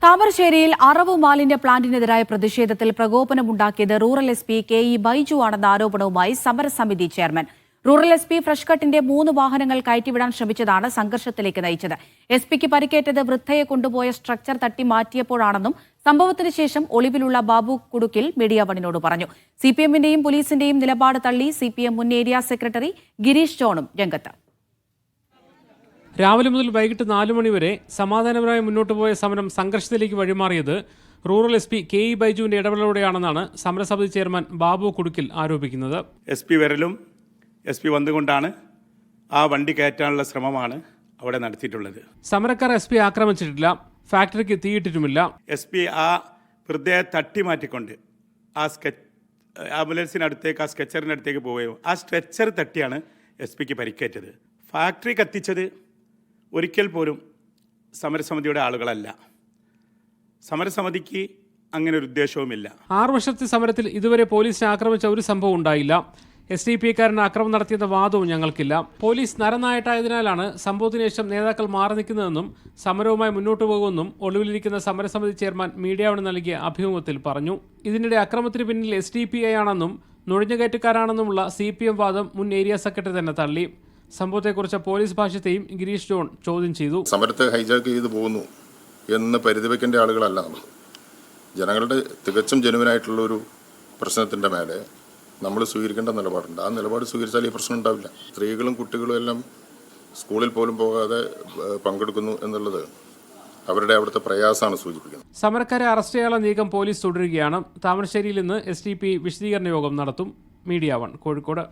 താമരശ്ശേരിയിൽ അറവു മാലിന്യ പ്ലാന്റിനെതിരായ പ്രതിഷേധത്തിൽ പ്രകോപനമുണ്ടാക്കിയത് റൂറൽ എസ്.പി. കെ.ഇ. ബൈജു ആണെന്ന ആരോപണവുമായി സമരസമിതി ചെയർമാൻ. Rural SP. ഫ്രഷ് കട്ടിന്റെ 3 വാഹനങ്ങൾ കയറ്റിവിടാൻ ശ്രമിച്ചതാണ് സംഘർഷത്തിലേക്ക് നയിച്ചത്. എസ്.പിക്ക് പരിക്കേറ്റത് വൃദ്ധയെ കൊണ്ടുപോയ സ്ട്രക്ചർ തട്ടി മാറ്റിയപ്പോഴാണെന്നും സംഭവത്തിന് ശേഷം ഒളിവിലുള്ള ബാബു കുടുക്കിൽ മീഡിയ വണിനോട് പറഞ്ഞു. സിപിഎമ്മിന്റെയും പോലീസിന്റെയും നിലപാട് തള്ളി സിപിഎം മുൻ ഏരിയ സെക്രട്ടറി ഗിരീഷ് ജോണും രംഗത്ത്. രാവിലെ മുതൽ വൈകിട്ട് 4 മണിവരെ സമാധാനപരമായി മുന്നോട്ട് പോയ സമരം സംഘർഷത്തിലേക്ക് വഴിമാറിയത് റൂറൽ എസ്.പി. കെ.ഇ. ബൈജുവിന്റെ ഇടപെടലോടെയാണെന്നാണ് സമരസമിതി ചെയർമാൻ ബാബു കുടുക്കിൽ ആരോപിക്കുന്നത്. എസ്.പി. വരലും എസ്.പി. വന്നുകൊണ്ടാണ് ആ വണ്ടി കയറ്റാനുള്ള ശ്രമമാണ് അവിടെ നടത്തിയിട്ടുള്ളത്. സമരക്കാർ എസ്.പി. ആക്രമിച്ചിട്ടില്ല, ഫാക്ടറിക്ക് തീയിട്ടിട്ടുമില്ല. എസ്.പി. ആ വൃദ്ധയെ തട്ടി മാറ്റിക്കൊണ്ട് ആ ആംബുലൻസിനടുത്തേക്ക് ആ സ്ട്രെച്ചറിനടുത്തേക്ക് പോവുകയും ആ സ്ട്രെച്ചർ തട്ടിയാണ് എസ്.പിക്ക് പരിക്കേറ്റത്. ഫാക്ടറി കത്തിച്ചത് ഒരിക്കൽ പോലും സമരസമിതിയുടെ ആളുകളല്ല. സമരസമിതിക്ക് അങ്ങനെ ഒരു ഉദ്ദേശവുമില്ല. 6 വർഷത്തെ സമരത്തിൽ ഇതുവരെ പോലീസിനെ ആക്രമിച്ച ഒരു സംഭവം ഉണ്ടായില്ല. SDPക്കാരന് ആക്രമണം നടത്തിയെന്ന വാദവും ഞങ്ങൾക്കില്ല. പോലീസ് നരനായട്ടായതിനാലാണ് സംഭവത്തിന് ശേഷം നേതാക്കൾ മാറി നിൽക്കുന്നതെന്നും സമരവുമായി മുന്നോട്ടു പോകുമെന്നും ഒളിവിലിരിക്കുന്ന സമരസമിതി ചെയർമാൻ മീഡിയ വൺ നൽകിയ അഭിമുഖത്തിൽ പറഞ്ഞു. ഇതിനിടെ അക്രമത്തിന് പിന്നിൽ SDPI ആണെന്നും നുഴഞ്ഞുകയറ്റക്കാരാണെന്നുമുള്ള CPM വാദം മുൻ ഏരിയ സെക്രട്ടറി തന്നെ തള്ളി. സംഭവത്തെക്കുറിച്ച് പോലീസ് ഭാഷ്യത്തെയും ഗിരീഷ് ജോൺ ചോദ്യം ചെയ്തു. സമരത്തെ ഹൈജാക്ക് ചെയ്തു പോകുന്നു എന്ന് പരിതപിക്കേണ്ട ആളുകളല്ല നമ്മൾ. ജനങ്ങളുടെ തികച്ചും ജനുവിനായിട്ടുള്ളൊരു പ്രശ്നത്തിൻ്റെ മേലെ നമ്മൾ സ്വീകരിക്കേണ്ട നിലപാടുണ്ട്. ആ നിലപാട് സ്വീകരിച്ചാൽ ഈ പ്രശ്നം ഉണ്ടാവില്ല. സ്ത്രീകളും കുട്ടികളും എല്ലാം സ്കൂളിൽ പോലും പോകാതെ പങ്കെടുക്കുന്നു എന്നുള്ളത് അവരുടെ അവിടുത്തെ പ്രയാസമാണ് സൂചിപ്പിക്കുന്നത്. സമരക്കാരെ അറസ്റ്റ് ചെയ്യാനുള്ള നീക്കം പോലീസ് തുടരുകയാണ്. താമരശ്ശേരിയിൽ ഇന്ന് SDP വിശദീകരണ യോഗം നടത്തും. Media one, Kozhikode.